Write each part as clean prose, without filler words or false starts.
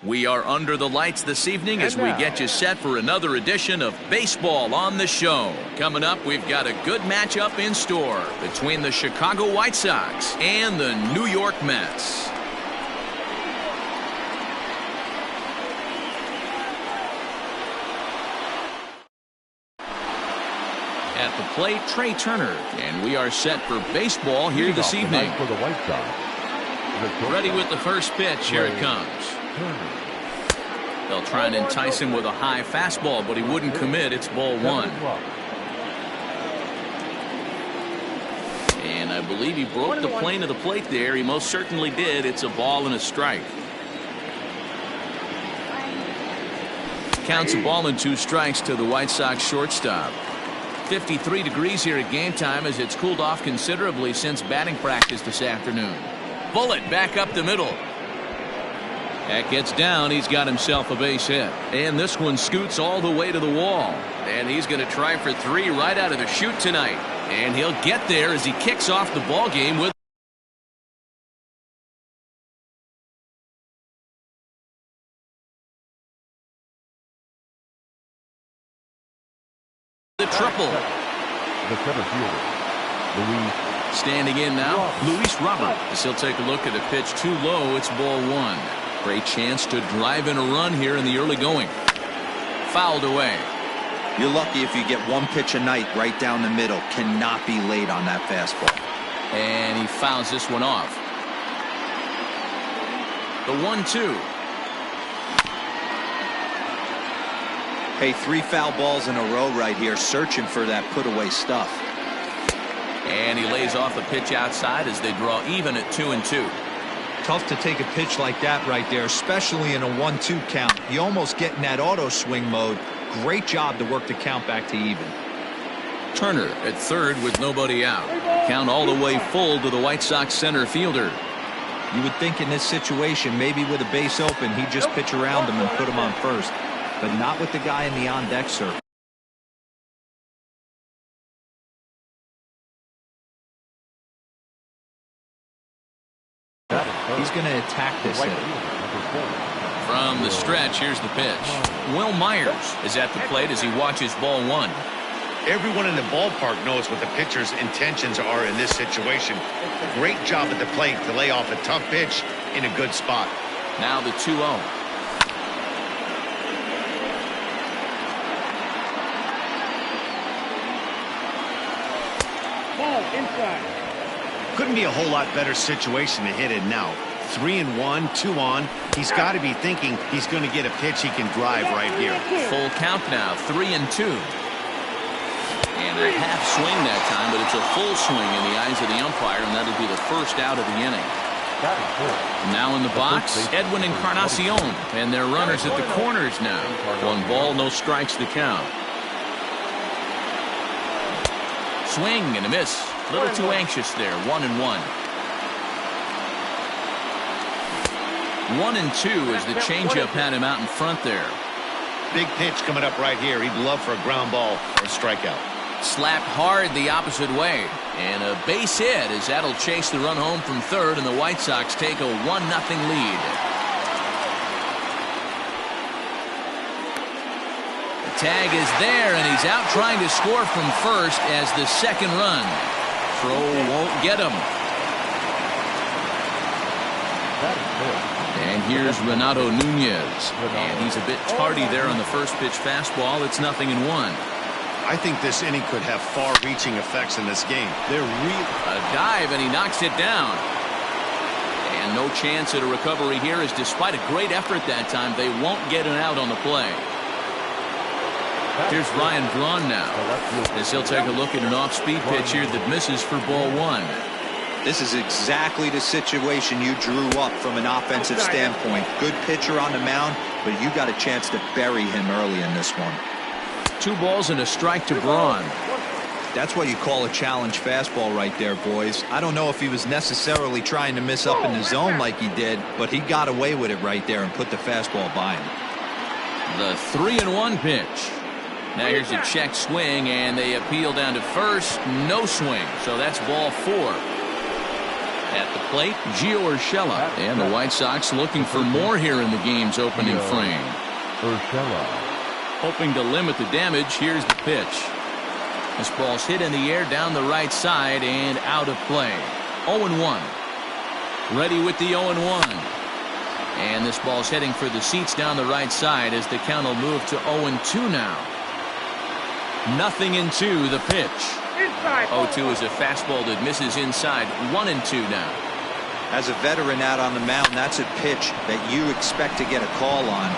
We are under the lights this evening as we get you set for another edition of Baseball on the Show. Coming up, we've got a good matchup in store between the Chicago White Sox and the New York Mets. At the plate, Trey Turner, and we are set for baseball here this evening. For the White Sox. Ready with the first pitch. Here it comes. They'll try and entice him with a high fastball, but he wouldn't commit. It's ball one. And I believe he broke the plane of the plate there. He most certainly did. It's a ball and a strike. Counts a ball and 2 strikes to the White Sox shortstop. 53 degrees here at game time as it's cooled off considerably since batting practice this afternoon. Bullet back up the middle. That gets down. He's got himself a base hit. And this one scoots all the way to the wall. And he's going to try for 3 right out of the chute tonight. And he'll get there as he kicks off the ball game with the triple. The center fielder, Luis. Standing in now, Luis Robert. As he'll take a look at a pitch too low. It's ball one. Great chance to drive in a run here in the early going. Fouled away. You're lucky if you get 1 pitch a night right down the middle. Cannot be late on that fastball. And he fouls this one off. The 1-2. Hey, 3 foul balls in a row right here, searching for that put-away stuff. And he lays off the pitch outside as they draw even at 2-2. Tough to take a pitch like that right there, especially in a 1-2 count. You almost get in that auto swing mode. Great job to work the count back to even. Turner at third with nobody out. Count all the way full to the White Sox center fielder. You would think in this situation, maybe with a base open, he'd just pitch around him and put him on first. But not with the guy in the on-deck circle. He's going to attack this hit. From the stretch, here's the pitch. Will Myers is at the plate as he watches ball one. Everyone in the ballpark knows what the pitcher's intentions are in this situation. Great job at the plate to lay off a tough pitch in a good spot. Now the 2-0. Ball inside. Couldn't be a whole lot better situation to hit it now. 3-1, 2 on. He's got to be thinking he's going to get a pitch he can drive right here. Full count now, 3-2. And a half swing that time, but it's a full swing in the eyes of the umpire, and that'll be the first out of the inning. Now in the box, Edwin Encarnacion, and their runners at the corners now. 1 ball, no strikes to count. Swing and a miss. A little too anxious there. 1-1. 1-2 as the changeup had him out in front there. Big pitch coming up right here. He'd love for a ground ball or a strikeout. Slapped hard the opposite way. And a base hit as that'll chase the run home from third, and the White Sox take a 1-0 lead. The tag is there, and he's out trying to score from first as the second run. Throw won't get him. And here's Renato Nunez. And he's a bit tardy there on the first pitch fastball. It's 0-1. I think this inning could have far-reaching effects in this game. They're really a dive, and he knocks it down. And no chance at a recovery here, as despite a great effort that time, they won't get an out on the play. Here's Ryan Braun now, as he'll take a look at an off-speed pitch here that misses for ball one. This is exactly the situation you drew up from an offensive standpoint. Good pitcher on the mound, but you got a chance to bury him early in this one. 2 balls and a strike to Braun. That's what you call a challenge fastball right there, boys. I don't know if he was necessarily trying to miss up in the zone like he did, but he got away with it right there and put the fastball by him. The 3-1 pitch. Now here's a check swing, and they appeal down to first. No swing, so that's ball 4. At the plate, Gio Urshela. And the White Sox looking for more here in the game's opening frame. Urshela. Hoping to limit the damage. Here's the pitch. This ball's hit in the air down the right side and out of play. 0-1. Ready with the 0-1. And this ball's heading for the seats down the right side as the count will move to 0-2 now. 0-2 the pitch. 0-2 is a fastball that misses inside. 1-2 now. As a veteran out on the mound, that's a pitch that you expect to get a call on.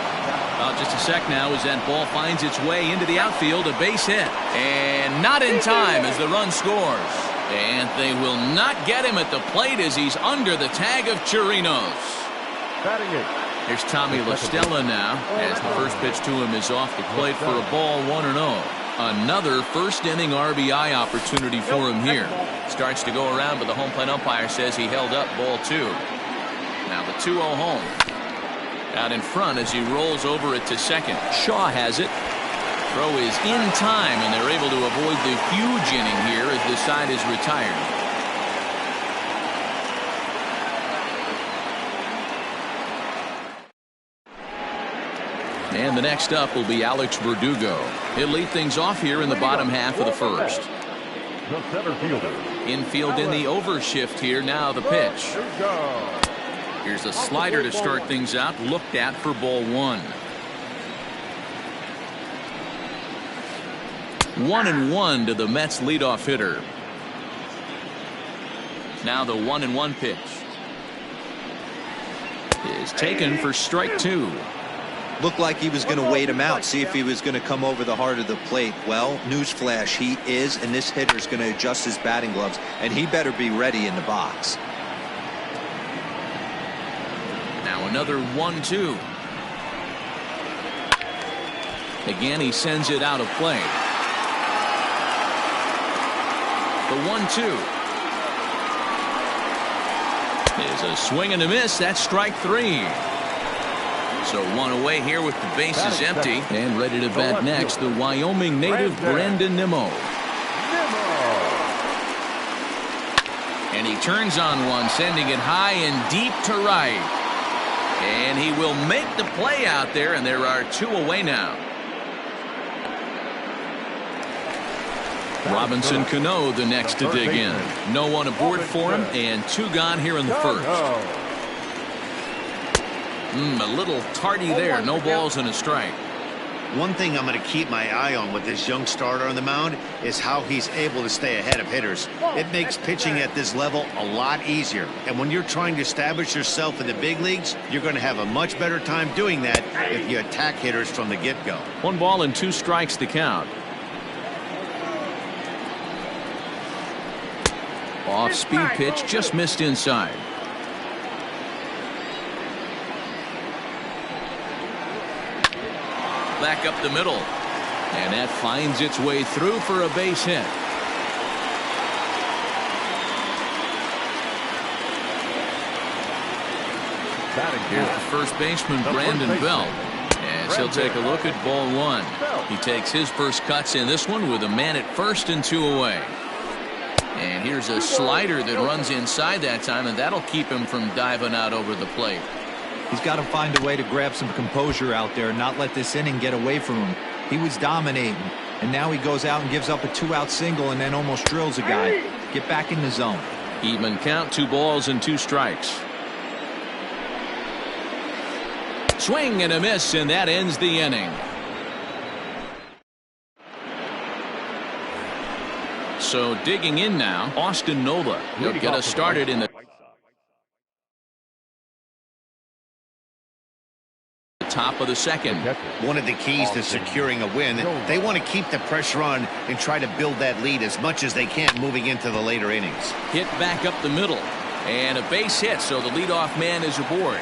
Just a sec now as that ball finds its way into the outfield. A base hit. And not in time as the run scores. And they will not get him at the plate as he's under the tag of Chirinos. Here's Tommy La Stella now as the first pitch to him is off the plate for a ball 1-0. Another first inning RBI opportunity for him here. Starts to go around, but the home plate umpire says he held up ball 2. Now the 2-0 home. Out in front as he rolls over it to second. Shaw has it. Throw is in time, and they're able to avoid the huge inning here as the side is retired. And the next up will be Alex Verdugo. He'll lead things off here in the bottom half of the first. The center fielder. Infield in the overshift here. Now the pitch. Here's a slider to start things out. Looked at for ball 1. 1-1 to the Mets leadoff hitter. Now the 1-1 pitch is taken for strike 2. Looked like he was going to wait him out, see if he was going to come over the heart of the plate. Well, newsflash, he is, and this hitter's going to adjust his batting gloves, and he better be ready in the box. Now another 1-2. Again, he sends it out of play. The 1-2 is a swing and a miss. That's strike 3. So one away here with the bases empty. And ready to bat next, the Wyoming native Brandon Nimmo. And he turns on one, sending it high and deep to right. And he will make the play out there, and there are 2 away now. Robinson Cano the next to dig in. No one aboard for him, and 2 gone here in the first. A little tardy there. No balls and a strike. One thing I'm going to keep my eye on with this young starter on the mound is how he's able to stay ahead of hitters. It makes pitching at this level a lot easier. And when you're trying to establish yourself in the big leagues, you're going to have a much better time doing that if you attack hitters from the get-go. 1 ball and 2 strikes the count. Off-speed pitch, just missed inside. Back up the middle. And that finds its way through for a base hit. Here's the first baseman, Brandon Belt. As he'll take a look at ball 1. He takes his first cuts in this one with a man at first and 2 away. And here's a slider that runs inside that time, and that'll keep him from diving out over the plate. He's got to find a way to grab some composure out there and not let this inning get away from him. He was dominating, and now he goes out and gives up a 2-out single and then almost drills a guy. Get back in the zone. Even count, 2 balls and 2 strikes. Swing and a miss, and that ends the inning. So digging in now, Austin Nola. He'll get us started in the top of the second. One of the keys to securing a win, they want to keep the pressure on and try to build that lead as much as they can moving into the later innings. Hit back up the middle, and a base hit, so the leadoff man is aboard.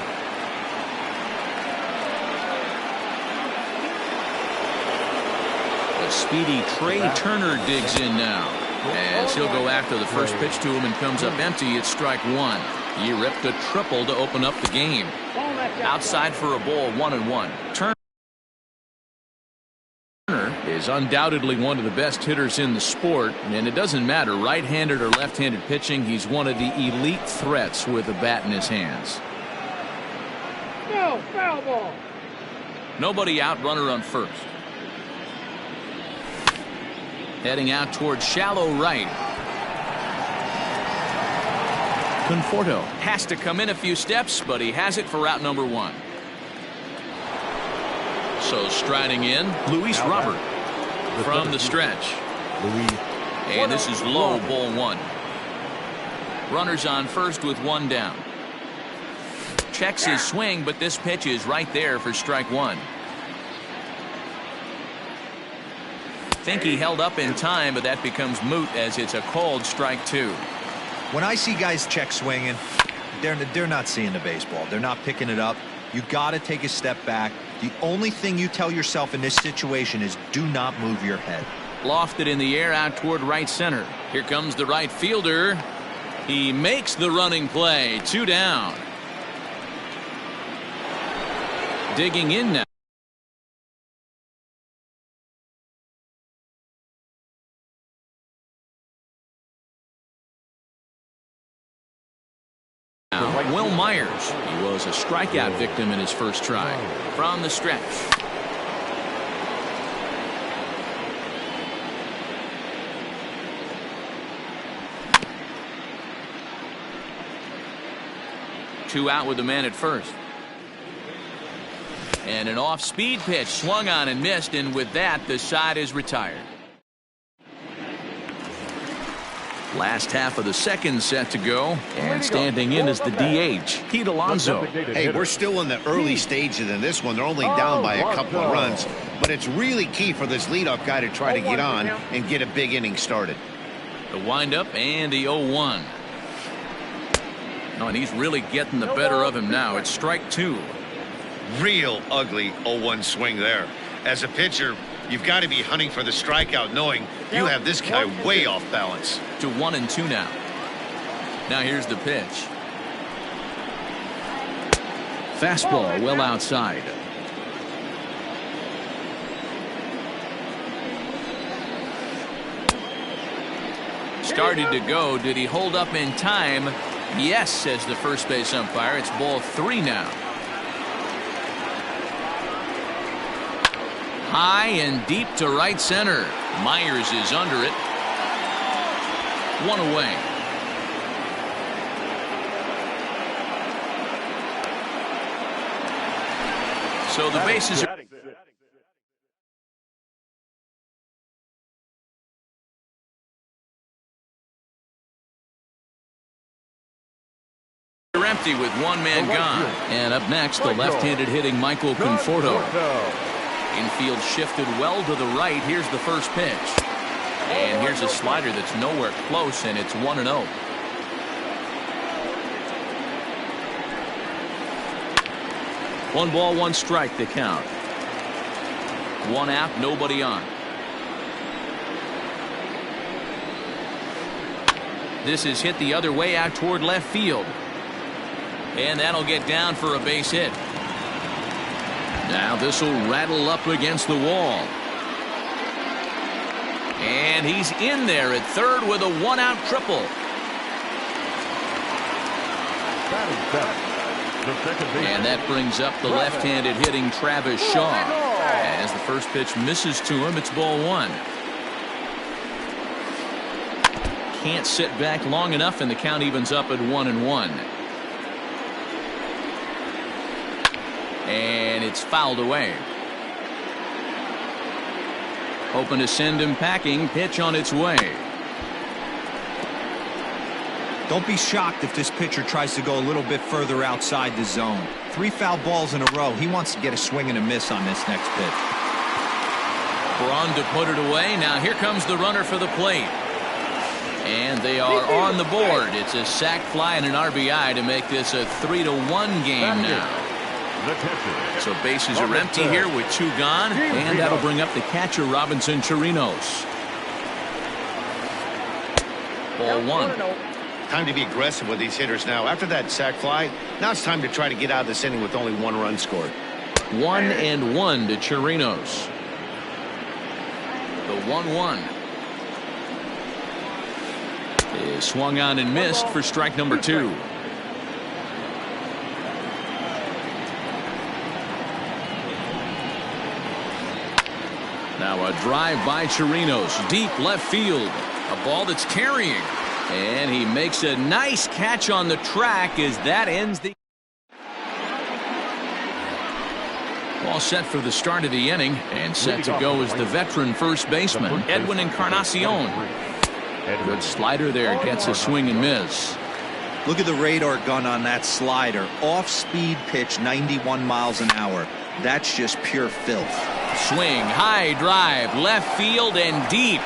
The speedy Trey Turner digs in now, as he'll go after the first pitch to him and comes up empty. It's strike 1. He ripped a triple to open up the game. Outside for a ball, 1-1. Turner is undoubtedly one of the best hitters in the sport, and it doesn't matter right-handed or left-handed pitching. He's one of the elite threats with a bat in his hands. No, foul ball. Nobody out, runner on first. Heading out towards shallow right. Conforto has to come in a few steps, but he has it for out number one. So striding in, Luis Robert from the stretch. And this is low, ball one. Runners on first with one down. Checks his swing, but this pitch is right there for strike one. Think he held up in time, but that becomes moot as it's a called strike two. When I see guys check swinging, they're not seeing the baseball. They're not picking it up. You got to take a step back. The only thing you tell yourself in this situation is do not move your head. Lofted in the air out toward right center. Here comes the right fielder. He makes the running play. Two down. Digging in now. Will Myers. He was a strikeout victim in his first try. From the stretch. Two out with the man at first. And an off-speed pitch swung on and missed, and with that the side is retired. Last half of the second set to go, and standing in is the DH, Pete Alonso. Hey, we're still in the early stages in this one. They're only down by a couple of runs, but it's really key for this leadoff guy to try to get on and get a big inning started. The windup and the 0-1. Oh, and he's really getting the better of him now. It's strike two. Real ugly 0-1 swing there. As a pitcher, you've got to be hunting for the strikeout, knowing you have this guy way off balance. To 1-2 now. Now here's the pitch. Fastball well outside. Started to go. Did he hold up in time? Yes, says the first base umpire. It's ball three now. High and deep to right center. Myers is under it. One away. So the bases are empty with one man gone. And up next, the left-handed hitting Michael Conforto. Infield shifted well to the right. Here's the first pitch. And here's a slider that's nowhere close, and it's 1-0. One ball, one strike to count. One out, nobody on. This is hit the other way out toward left field. And that'll get down for a base hit. Now this will rattle up against the wall. And he's in there at third with a one-out triple. And that brings up the left-handed hitting Travis Shaw. As the first pitch misses to him, it's ball one. Can't sit back long enough, and the count evens up at 1-1. And it's fouled away. Hoping to send him packing. Pitch on its way. Don't be shocked if this pitcher tries to go a little bit further outside the zone. 3 foul balls in a row. He wants to get a swing and a miss on this next pitch. Braun to put it away. Now here comes the runner for the plate. And they are on the board. It's a sac fly and an RBI to make this a 3-1 game now. So bases are empty here with 2 gone, and that'll bring up the catcher Robinson Chirinos. Ball 1. Time to be aggressive with these hitters now. After that sac fly, now it's time to try to get out of this inning with only 1 run scored. 1-1 to Chirinos. 1-1. Is swung on and missed for strike number 2. Now a drive by Chirinos, deep left field. A ball that's carrying. And he makes a nice catch on the track as that ends the... All set for the start of the inning, and set to go is the veteran first baseman, Edwin Encarnacion. Good slider there, gets a swing and miss. Look at the radar gun on that slider. Off-speed pitch, 91 miles an hour. That's just pure filth. Swing, high drive, left field and deep.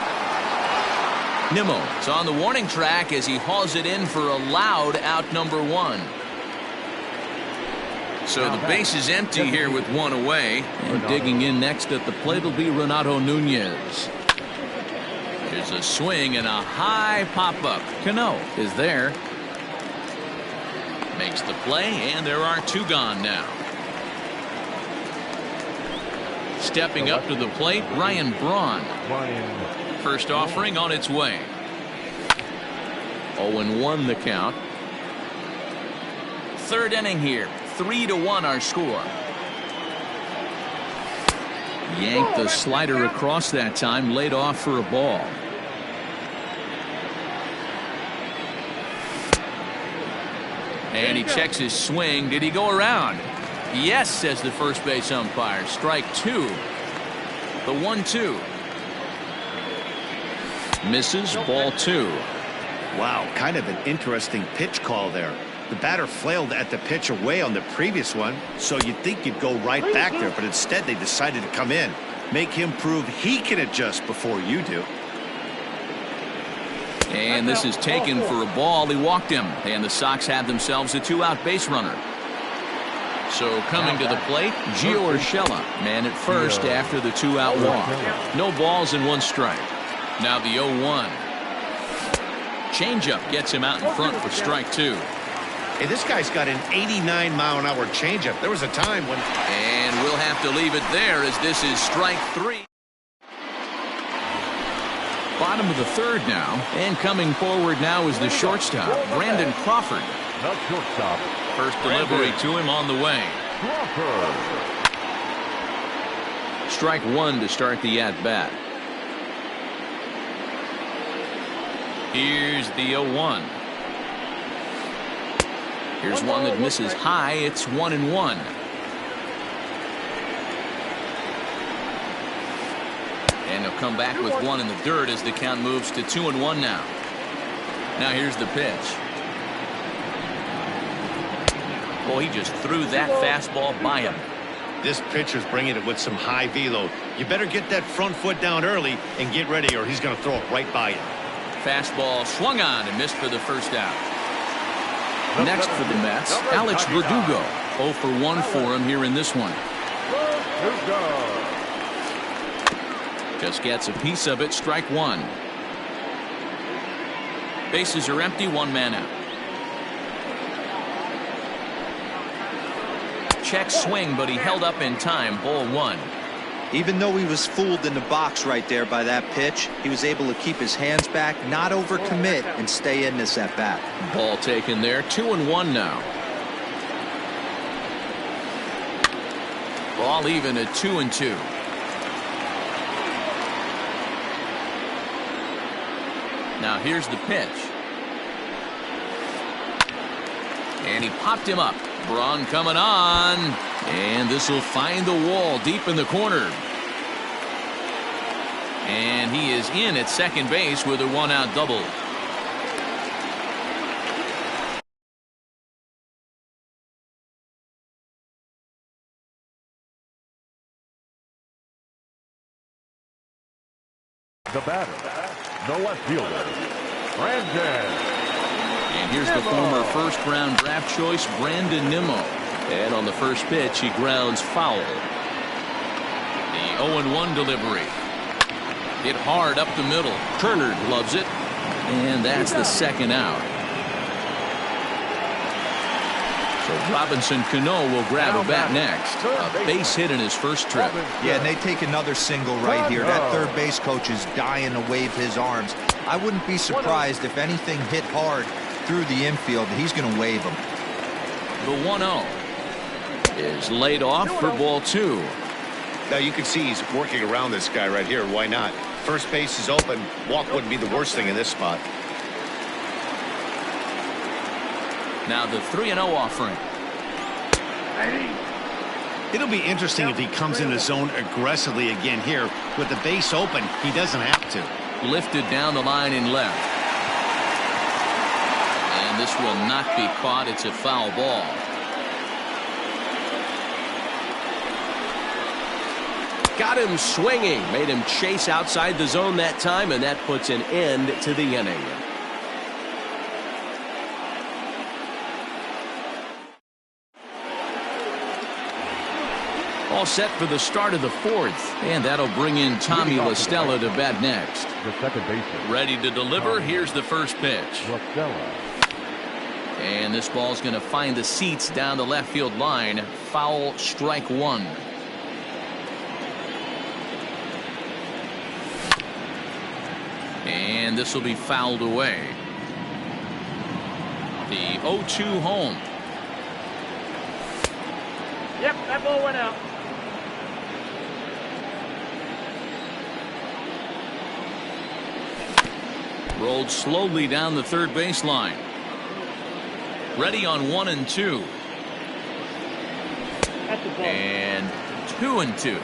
Nimmo is on the warning track as he hauls it in for a loud out number 1. So the base is empty here with 1 away. And digging in next at the plate will be Renato Nunez. There's a swing and a high pop-up. Cano is there. Makes the play, and there are 2 gone now. Stepping up to the plate, Ryan Braun. First offering on its way. 0-1 the count. Third inning here. 3-1 our score. Yanked the slider across that time, laid off for a ball. And he checks his swing. Did he go around? Yes, says the first base umpire. Strike 2. The 1-2. Misses, ball 2. Wow, kind of an interesting pitch call there. The batter flailed at the pitch away on the previous one, so you'd think you'd go right back there, but instead they decided to come in. Make him prove he can adjust before you do. And this is taken for a ball. He walked him, and the Sox have themselves a 2-out base runner. So coming to the plate, Gio Urshela, man at first after the 2-out walk. No balls and 1 strike. Now the 0-1. Changeup gets him out in front for strike 2. Hey, this guy's got an 89-mile-an-hour changeup. There was a time when... And we'll have to leave it there as this is strike 3. Bottom of the 3rd now, and coming forward now is the shortstop, Brandon Crawford. The shortstop. First delivery to him on the way. Crawford. Strike 1 to start the at-bat. Here's the 0-1. Here's one that misses high. It's 1-1. And he'll come back with 1 in the dirt as the count moves to 2-1 now. Now here's the pitch. Boy, he just threw that fastball by him. This pitcher's bringing it with some high velo. You better get that front foot down early and get ready, or he's going to throw it right by you. Fastball swung on and missed for the first out. Next for the Mets, Alex Verdugo. 0 for 1 for him here in this one. Just gets a piece of it. Strike 1. Bases are empty. 1 man out. Check swing, but he held up in time. Ball 1. Even though he was fooled in the box right there by that pitch, he was able to keep his hands back, not overcommit, and stay in this at bat. Ball taken there. 2-1 now. Ball even at 2-2. Now here's the pitch. And he popped him up. Braun coming on. And this will find the wall deep in the corner. And he is in at second base with a 1-out double. The batter, the left fielder, Brandon. And here's the former first-round draft choice, Brandon Nimmo. And on the first pitch, he grounds foul. The 0-1 delivery. Hit hard up the middle. Turner loves it. And that's the second out. So Robinson Cano will grab a bat next. A base hit in his first trip. Yeah, and they take another single right here. That third base coach is dying to wave his arms. I wouldn't be surprised if anything hit hard through the infield. He's going to wave them. The 1-0 is laid off for ball 2. Now you can see he's working around this guy right here. Why not? First base is open. Walk wouldn't be the worst thing in this spot. Now the 3-0 offering. It'll be interesting if he comes in the zone aggressively again here. With the base open, he doesn't have to. Lifted down the line in left. And this will not be caught. It's a foul ball. Got him swinging. Made him chase outside the zone that time, and that puts an end to the inning. All set for the start of the 4th, and that'll bring in Tommy La Stella to bat next. The second baseman. Ready to deliver. Here's the first pitch. And this ball's going to find the seats down the left field line. Foul, strike 1. And this will be fouled away. The 0-2 home. Yep, that ball went out. Rolled slowly down the third baseline. Ready on 1 and 2. That's the ball. And 2 and 2.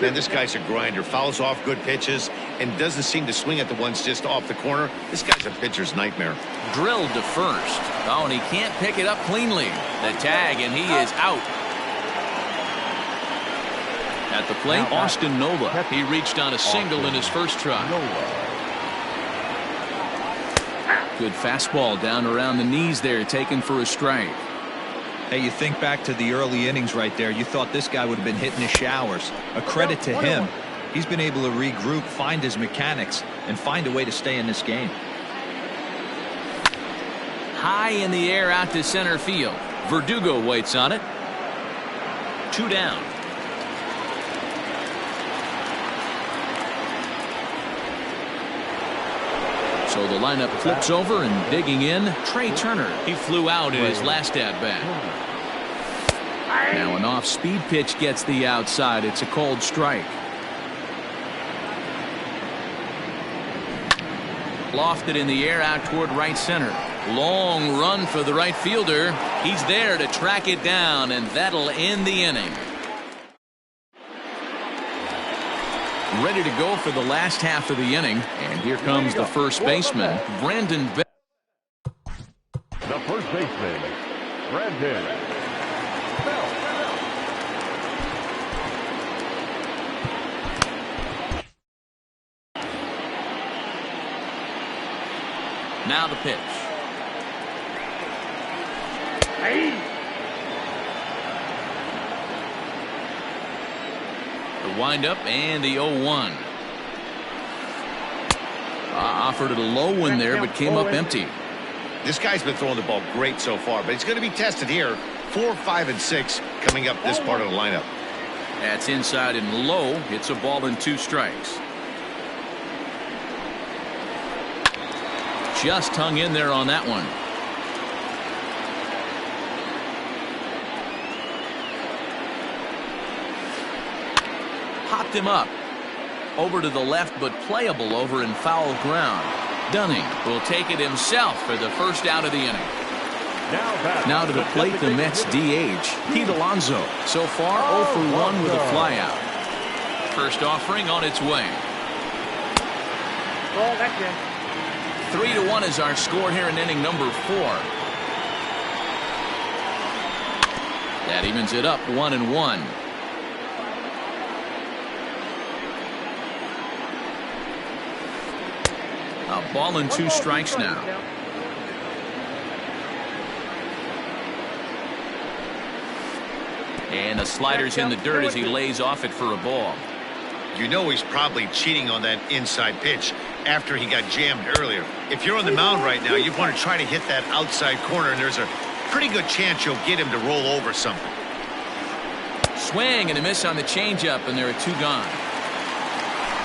Man, this guy's a grinder. Fouls off good pitches and doesn't seem to swing at the ones just off the corner. This guy's a pitcher's nightmare. Drilled to first. Oh, and he can't pick it up cleanly. The tag, and he is out. At the plate, Austin Nola. He reached on a single in his first try. Good fastball down around the knees there, taken for a strike. Hey, you think back to the early innings right there. You thought this guy would have been hitting his showers. A credit to him. He's been able to regroup, find his mechanics, and find a way to stay in this game. High in the air out to center field. Verdugo waits on it. 2 down. So the lineup flips over, and digging in, Trey Turner. He flew out in his last at-bat. Now an off-speed pitch gets the outside. It's a cold strike. Lofted in the air out toward right center. Long run for the right fielder. He's there to track it down, and that'll end the inning. Ready to go for the last half of the inning, and here comes the first baseman, Brandon Bell. The first baseman, Brandon Bell. Now the pitch. The windup and the 0-1. Offered it a low one there, but came up empty. This guy's been throwing the ball great so far, but he's going to be tested here. 4, 5, and 6 coming up this part of the lineup. That's inside and low. It's a ball and 2 strikes. Just hung in there on that one. Hopped him up. Over to the left, but playable over in foul ground. Dunning will take it himself for the first out of the inning. Now to the plate, the Mets DH, Pete Alonso. So far, 0 for 1 with a flyout. First offering on its way. Ball, that's it. 3-1 is our score here in inning number 4. That evens it up 1-1. A ball and 2 strikes now. And the slider's in the dirt as he lays off it for a ball. You know he's probably cheating on that inside pitch after he got jammed earlier. If you're on the mound right now, you want to try to hit that outside corner, and there's a pretty good chance you'll get him to roll over something. Swing and a miss on the changeup, and there are 2 gone.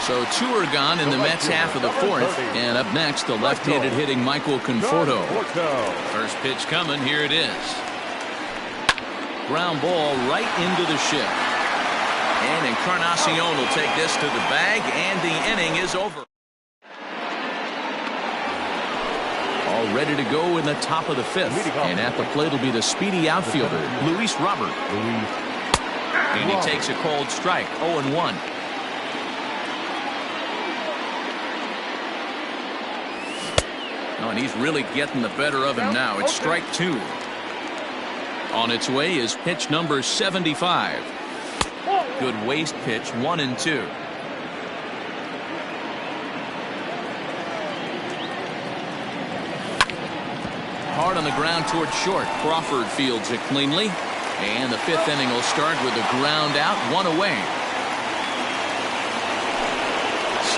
So 2 are gone in the Mets half of the 4th. And up next, the left-handed hitting Michael Conforto. First pitch coming. Here it is. Ground ball right into the shift. And Encarnacion will take this to the bag, and the inning is over. All ready to go in the top of the 5th. And at the plate will be the speedy outfielder, Luis Robert. And he takes a cold strike, 0-1. Oh, and he's really getting the better of him now. It's strike 2. On its way is pitch number 75. Good waste pitch, 1-2. Hard on the ground toward short. Crawford fields it cleanly. And the 5th inning will start with a ground out, 1 away.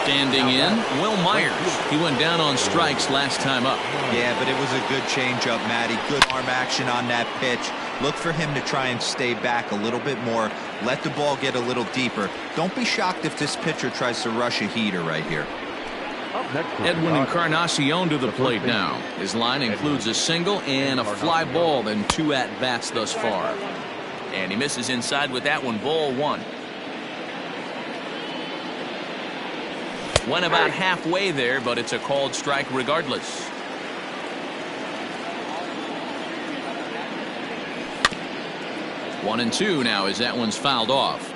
Standing in, Will Myers. He went down on strikes last time up. Yeah, but it was a good changeup, Matty. Good arm action on that pitch. Look for him to try and stay back a little bit more. Let the ball get a little deeper. Don't be shocked if this pitcher tries to rush a heater right here. Edwin Encarnacion to the plate now. His line includes a single and a fly ball and 2 at-bats thus far. And he misses inside with that one, ball 1. Went about halfway there, but it's a called strike regardless. One and 2 now as that one's fouled off.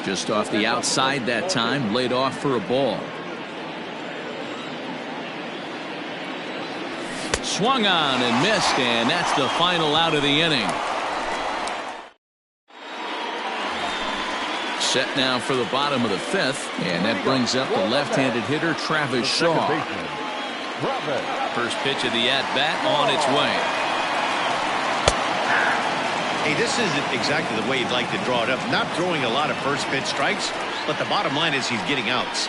Just off the outside that time, laid off for a ball. Swung on and missed, and that's the final out of the inning. Set now for the bottom of the 5th, and that brings up the left-handed hitter Travis Shaw. First pitch of the at-bat on its way. Hey, this isn't exactly the way you'd like to draw it up. Not throwing a lot of first pitch strikes, but the bottom line is he's getting outs.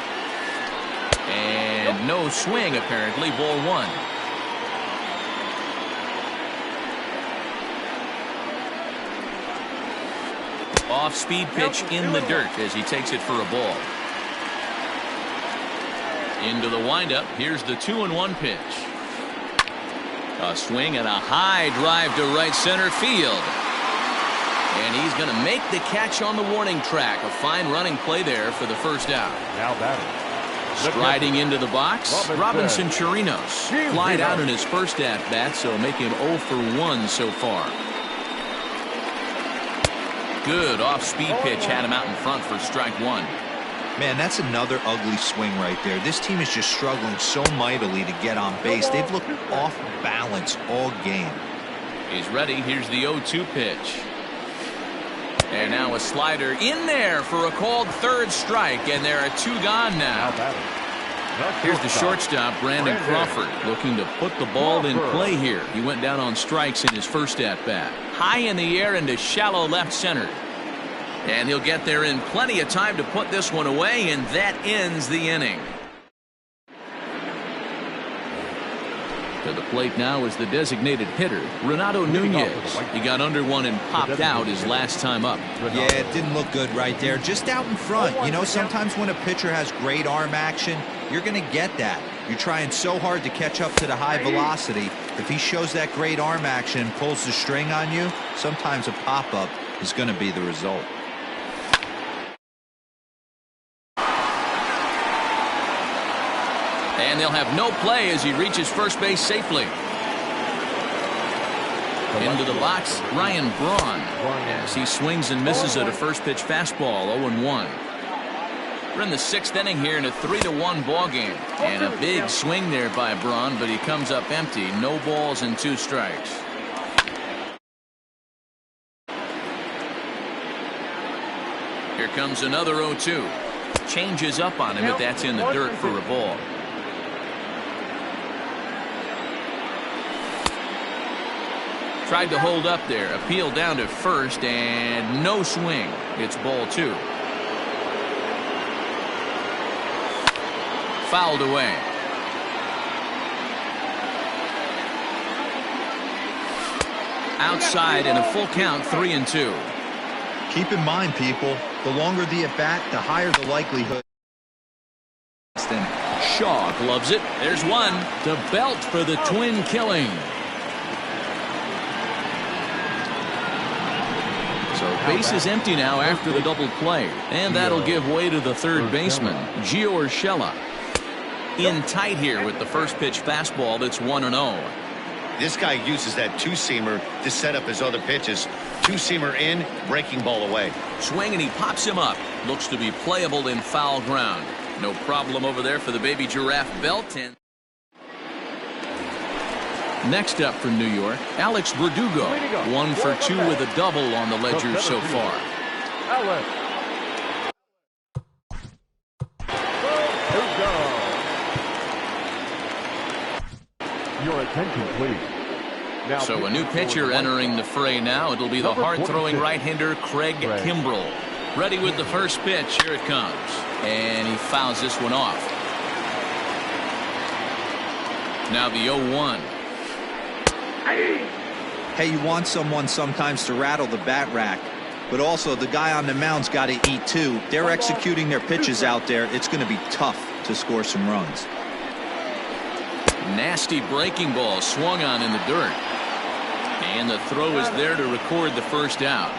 And no swing, apparently, ball 1. Off-speed pitch in the dirt as he takes it for a ball. Into the windup. Here's the 2-1 pitch. A swing and a high drive to right center field. And he's going to make the catch on the warning track. A fine running play there for the first out. Now batting. Striding into the box, Robinson Chirinos. Flied out in his first at-bat, so make him 0 for 1 so far. Good off-speed pitch had him out in front for strike 1. Man, that's another ugly swing right there. This team is just struggling so mightily to get on base. They've looked off balance all game. He's ready. Here's the 0-2 pitch. And now a slider in there for a called 3rd strike, and there are 2 gone now. Here's the shortstop, Brandon Crawford, looking to put the ball in play here. He went down on strikes in his first at-bat. High in the air into shallow left center. And he'll get there in plenty of time to put this one away, and that ends the inning. To the plate now is the designated hitter, Renato Nunez. He got under one and popped out his last time up. Yeah, it didn't look good right there. Just out in front. You know, sometimes when a pitcher has great arm action, you're going to get that. You're trying so hard to catch up to the high velocity. If he shows that great arm action and pulls the string on you, sometimes a pop-up is going to be the result. And they'll have no play as he reaches first base safely. Into the box, Ryan Braun, as he swings and misses at a first pitch fastball, 0-1. We're in the 6th inning here in a 3-1 ball game. And a big swing there by Braun, but he comes up empty. No balls and 2 strikes. Here comes another 0-2. Changes up on him, but that's in the dirt for a ball. Tried to hold up there. Appeal down to first, and no swing. It's ball 2. fouled away. Outside and a full count, 3-2. Keep in mind, people, the longer the at-bat, the higher the likelihood. Shaw gloves it. There's one to Belt for the twin killing. So base is empty now after the double play. And that'll give way to the third baseman, Gio Urshela. In tight here with the first pitch fastball that's 1-0. This guy uses that two-seamer to set up his other pitches. Two-seamer in, breaking ball away. Swing and he pops him up. Looks to be playable in foul ground. No problem over there for the baby giraffe Belt. And next up for New York, Alex Verdugo. 1 for 2 with a double on the ledger so far. Your attention, please. Now, so a new pitcher entering the fray now. It'll be the hard-throwing right-hander Craig Kimbrell. Ready with the first pitch. Here it comes. And he fouls this one off. Now the 0-1. Hey, you want someone sometimes to rattle the bat rack, but also the guy on the mound's got to eat too. They're executing their pitches out there. It's going to be tough to score some runs. Nasty breaking ball swung on in the dirt. And the throw is there to record the first out.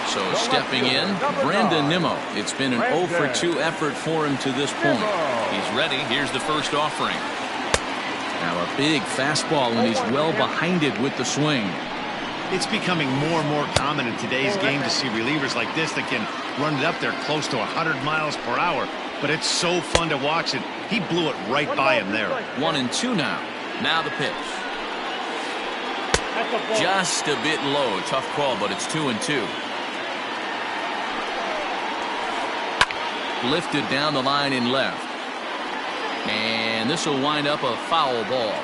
So stepping in, Brandon Nimmo. It's been an 0 for 2 effort for him to this point. He's ready. Here's the first offering. Now a big fastball, and he's well behind it with the swing. It's becoming more and more common in today's game to see relievers like this that can run it up there close to 100 miles per hour. But it's so fun to watch it. He blew it right by him there. 1-2 now. Now the pitch. Just a bit low. Tough call, but it's 2-2. Lifted down the line in left. And this will wind up a foul ball.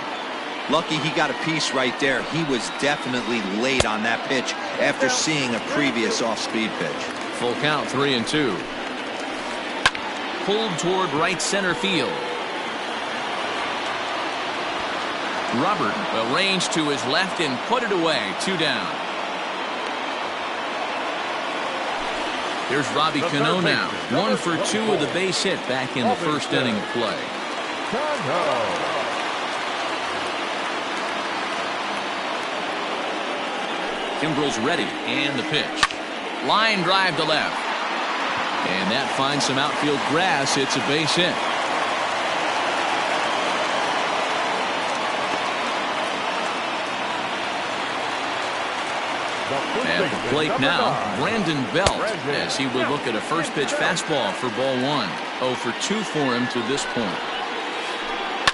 Lucky he got a piece right there. He was definitely late on that pitch after seeing a previous off-speed pitch. Full count, 3-2. Pulled toward right center field. Robert arranged to his left and put it away. 2 down. Here's Robbie Cano now. 1 for 2 with a base hit back in the first inning of play. Kimbrell's ready, and the pitch. Line drive to left. And that finds some outfield grass. It's a base hit. At the plate now, Brandon Belt, as he will look at a first pitch fastball for ball 1. 0 for 2 for him to this point.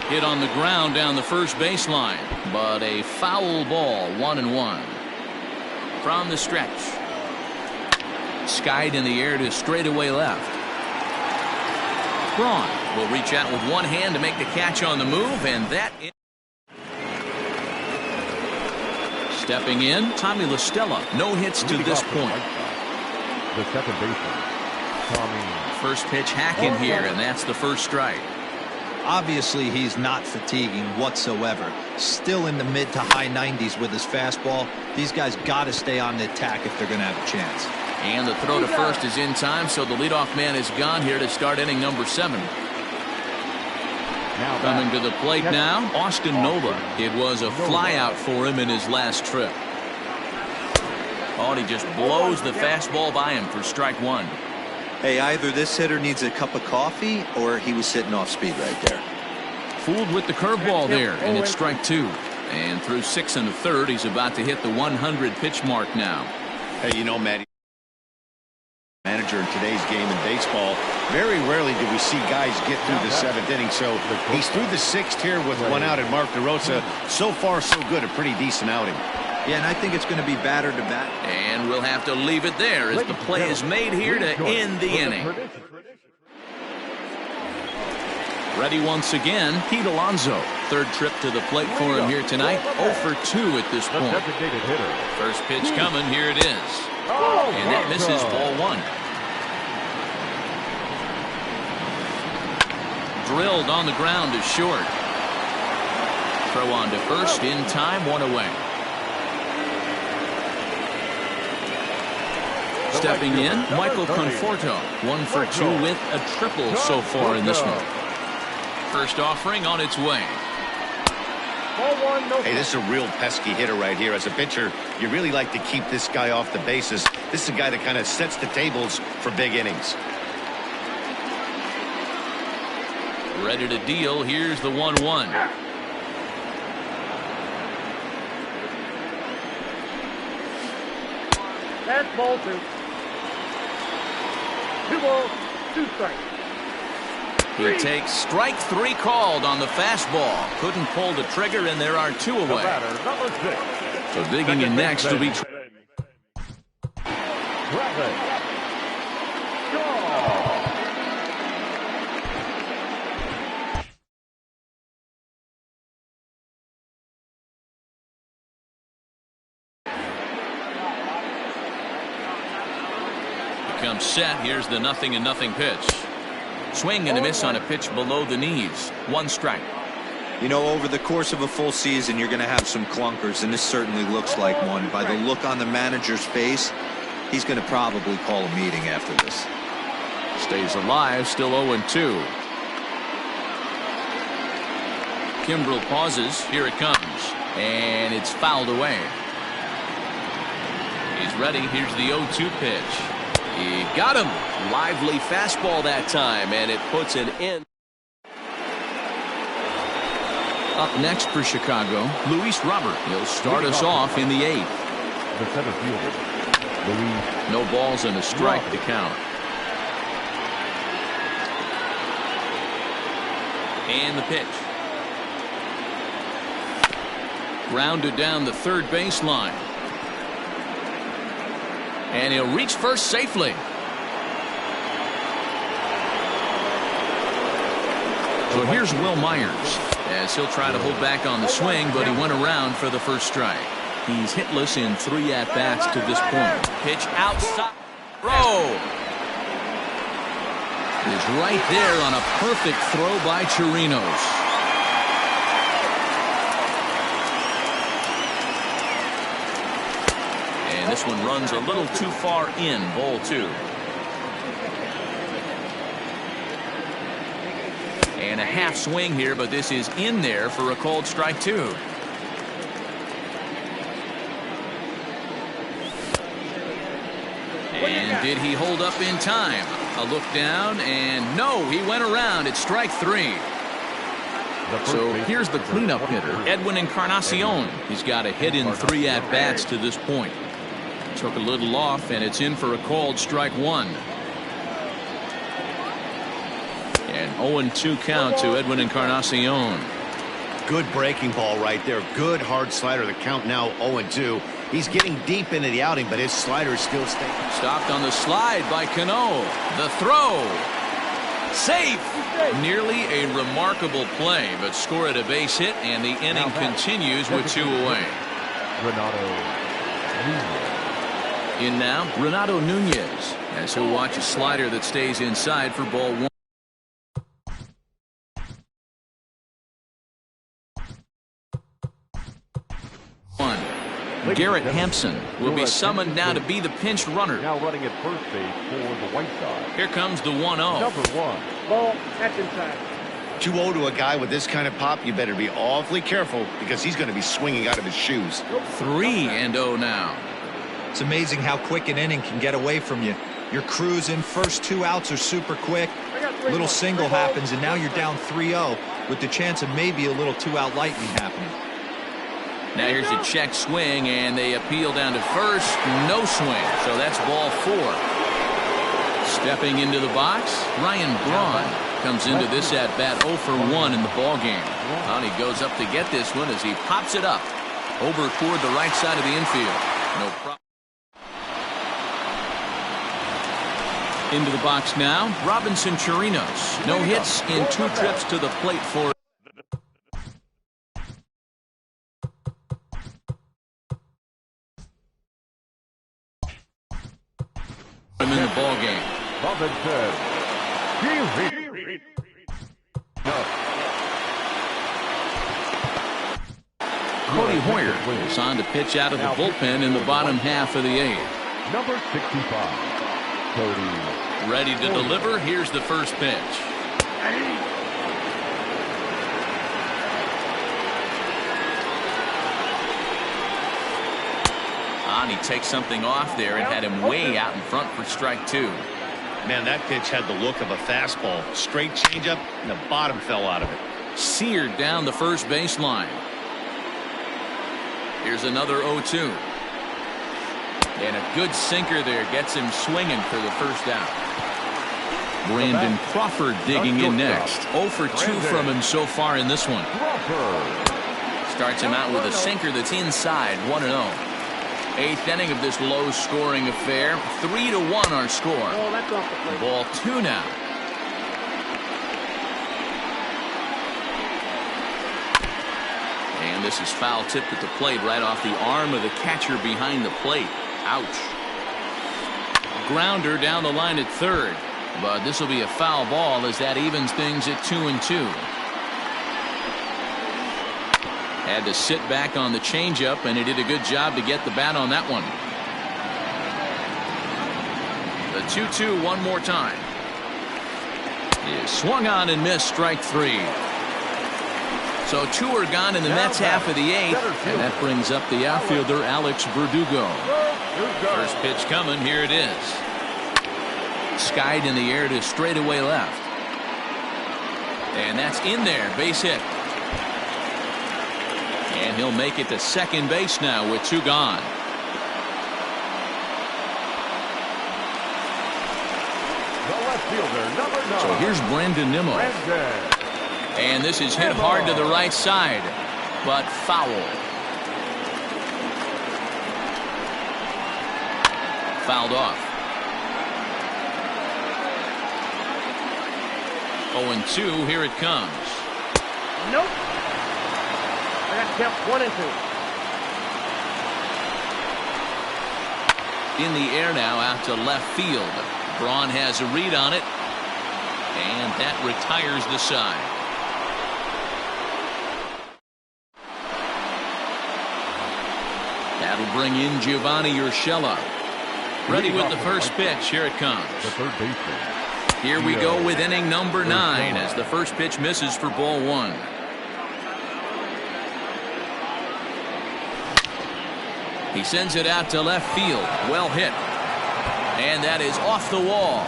Hit on the ground down the first baseline, but a foul ball, 1-1. From the stretch. Skied in the air to straightaway left. Braun will reach out with one hand to make the catch on the move, and that is... Stepping in, Tommy La Stella. No hits to this point. The second baseman, Tommy. First pitch hacking here, and that's the first strike. Obviously, he's not fatiguing whatsoever. Still in the mid to high 90s with his fastball. These guys got to stay on the attack if they're going to have a chance. And the throw to first is in time, so the leadoff man is gone here to start inning number 7. Coming to the plate now, Austin Nova. It was a flyout for him in his last trip. Oh, and he just blows the fastball by him for strike 1. Hey, either this hitter needs a cup of coffee or he was sitting off speed right there. Fooled with the curveball there, and it's strike 2. And through 6 1/3, he's about to hit the 100 pitch mark now. Hey, you know, Matty, manager in today's game in baseball, very rarely do we see guys get through the 7th inning. So he's through the 6th here with 1 out, and Mark DeRosa, so far so good, a pretty decent outing. Yeah, and I think it's going to be batter to bat. And we'll have to leave it there as the play is made here to end the inning. Ready once again, Pete Alonso. Third trip to the plate for him here tonight. 0 for 2 at this point. First pitch coming. Here it is. And that misses ball 1. drilled on the ground is short. Throw on to first in time, one away. Stepping in, Michael Conforto, 1 for 2 with a triple so far in this one. First offering on its way. Hey, this is a real pesky hitter right here. As a pitcher, you really like to keep this guy off the bases. This is a guy that kind of sets the tables for big innings. Ready to deal. Here's the 1-1. That's ball 2. 2 balls, 2 strikes. He takes strike 3 called on the fastball. Couldn't pull the trigger, and there are 2 away. So digging in next will be Becomes set. Here's the 0-0 pitch. Swing and a miss on a pitch below the knees. 1 strike. You know, over the course of a full season, you're going to have some clunkers, and this certainly looks like one. By the look on the manager's face, he's going to probably call a meeting after this. Stays alive, still 0-2. Kimbrel pauses. Here it comes. And it's fouled away. He's ready. Here's the 0-2 pitch. He got him. Lively fastball that time, and it puts an end. Up next for Chicago, Luis Robert. He'll start us off in the 8th. The center fielder, Luis. No balls and a strike to count. And the pitch. Grounded down the third baseline. And he'll reach first safely. So here's Will Myers, as he'll try to hold back on the swing, but he went around for the first strike. He's hitless in 3 at-bats to this point. Pitch outside. Throw is right there on a perfect throw by Chirinos. And this one runs a little too far in, ball 2. And a half swing here, but this is in there for a called strike 2. And did he hold up in time? A look down, and no, he went around. It's strike 3. So here's the cleanup hitter, Edwin Encarnacion. He's got a hit in 3 at-bats to this point. Took a little off, and it's in for a called strike 1. And 0-2 count to Edwin Encarnacion. Good breaking ball right there. Good hard slider. The count now 0-2. He's getting deep into the outing, but his slider is still staying. Stopped on the slide by Cano. The throw. Safe. Nearly a remarkable play, but scored a base hit, and the inning continues with 2 away. Renato Nunez. In now, Renato Nunez, as he'll watch a slider that stays inside for ball 1. Garrett Hampson will be summoned now to be the pinch runner. Now running at first base for the White Sox. Here comes the 1-0. Number 1. Ball, that's inside. 2-0 to a guy with this kind of pop, you better be awfully careful because he's going to be swinging out of his shoes. 3-0 now. It's amazing how quick an inning can get away from you. You're cruising. First 2 outs are super quick. Little single happens, and now you're down 3-0 with the chance of maybe a little 2-out lightning happening. Now here's a check swing, and they appeal down to first. No swing, so that's ball 4. Stepping into the box, Ryan Braun comes into this at-bat 0 for 1 in the ballgame. And he goes up to get this one as he pops it up over toward the right side of the infield. No problem. Into the box now, Robinson Chirinos. No hits in 2 trips to the plate for him in the ball game. Robinson. Cody Hoyer is on to pitch out of the bullpen in the bottom half of the 8th. Number 65, Cody. Ready to deliver. Here's the first pitch. He takes something off there and had him way out in front for strike 2. Man, that pitch had the look of a fastball. Straight changeup, and the bottom fell out of it. Seared down the first baseline. Here's another 0-2. And a good sinker there gets him swinging for the first out. Brandon Crawford digging in next. 0 for 2 from him so far in this one. Starts him out with a sinker that's inside, 1-0. 8th inning of this low-scoring affair. 3-1 our score. Oh, that's off the plate. Ball 2 now. And this is foul tipped at the plate right off the arm of the catcher behind the plate. Ouch. Grounder down the line at third. But this will be a foul ball as that evens things at 2-2. Had to sit back on the changeup, and he did a good job to get the bat on that one. The 2-2 one more time. Is swung on and missed, strike 3. So 2 are gone in the Mets half of the 8th, and that brings up the outfielder Alex Verdugo. First pitch coming, here it is. Skied in the air to straightaway left. And that's in there, base hit. And he'll make it to second base now with 2 gone. The left fielder, number 9. So here's Brandon Nimmo. And this is hit hard to the right side, but foul. Fouled off. 0-2, here it comes. Nope. I got kept 1-2. In the air now out to left field. Braun has a read on it, and that retires the side. That'll bring in Giovanni Urshela. Ready with the first pitch. Here it comes. The third baseman. Here we go with inning number 9 as the first pitch misses for ball 1. He sends it out to left field. Well hit. And that is off the wall.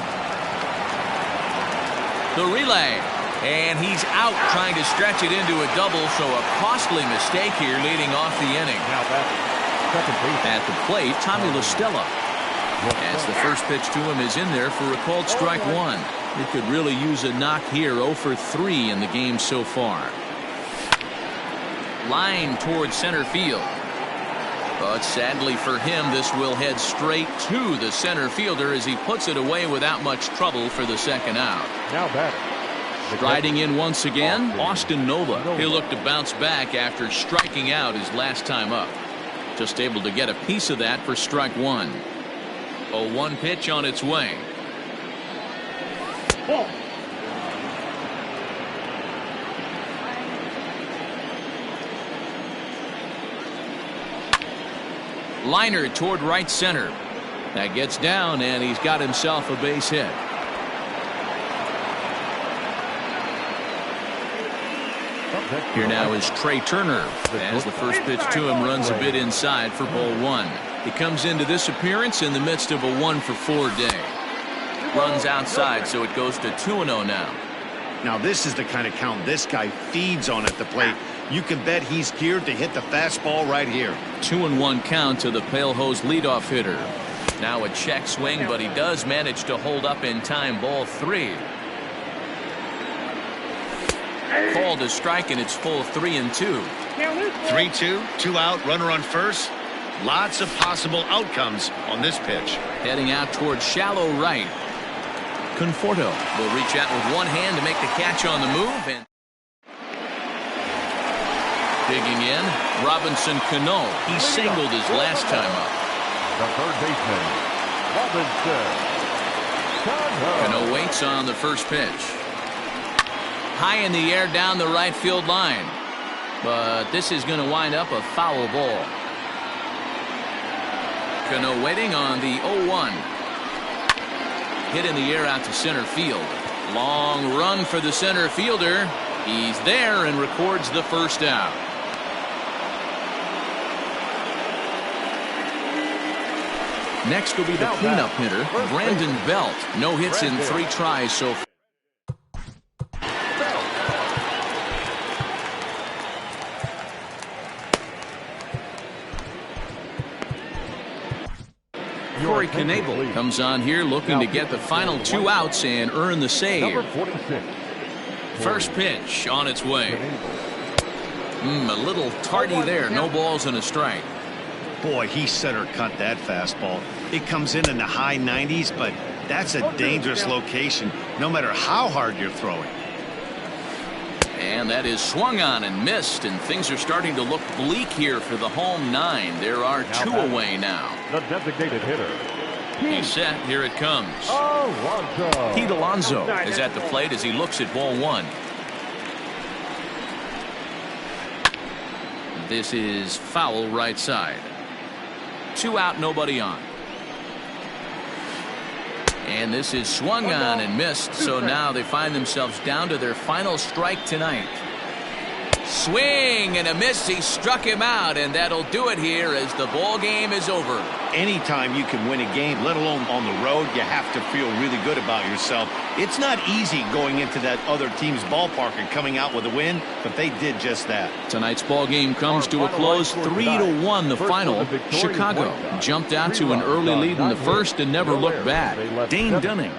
The relay. And he's out trying to stretch it into a double, so a costly mistake here leading off the inning. Now back. Second base. At the plate, Tommy La Stella. As the first pitch to him is in there for a called strike 1. He could really use a knock here. 0 for 3 in the game so far. Line towards center field. But sadly for him, this will head straight to the center fielder as he puts it away without much trouble for the second out. Now back. Striding in once again, Austin Nola. He'll look to bounce back after striking out his last time up. Just able to get a piece of that for strike 1. A 1 pitch on its way. Ball. Liner toward right center. That gets down, and he's got himself a base hit. Here now is Trey Turner as the first pitch to him runs a bit inside for ball 1. He comes into this appearance in the midst of a 1 for 4 day. Runs outside, so it goes to 2-0 now. Now this is the kind of count this guy feeds on at the plate. You can bet he's geared to hit the fastball right here. 2-1 count to the Pale Hose leadoff hitter. Now a check swing, but he does manage to hold up in time. Ball 3. Called a strike, and it's full 3-2. 3-2, 2 out, runner on first. Lots of possible outcomes on this pitch. Heading out towards shallow right. Conforto will reach out with one hand to make the catch on the move. And digging in, Robinson Cano. He singled his last time up. The third baseman, Robinson Cano waits on the first pitch. High in the air down the right field line. but this is going to wind up a foul ball. Cano waiting on the 0-1. Hit in the air out to center field. Long run for the center fielder. He's there and records the first out. Next will be the cleanup hitter, Brandon Belt. No hits in 3 tries so far. Corey Knebel comes on here looking to get the final 2 outs and earn the save. First pitch on its way. A little tardy there. No balls and a strike. Boy, he center cut that fastball. It comes in the high 90s, but that's a dangerous location no matter how hard you're throwing. And that is swung on and missed, and things are starting to look bleak here for the home 9. There are 2 away now. The designated hitter. He's set. Here it comes. Alonso. Pete Alonso is at the plate as he looks at ball 1. This is foul right side. 2 out, nobody on. And this is swung on and missed, so now they find themselves down to their final strike tonight. Swing and a miss. He struck him out, and that'll do it here as the ball game is over. Anytime you can win a game, let alone on the road, you have to feel really good about yourself. It's not easy going into that other team's ballpark and coming out with a win, but they did just that. Tonight's ball game comes to a close, 3-1 the final. Chicago jumped out to an early lead in the first and never looked back. Dane Dunning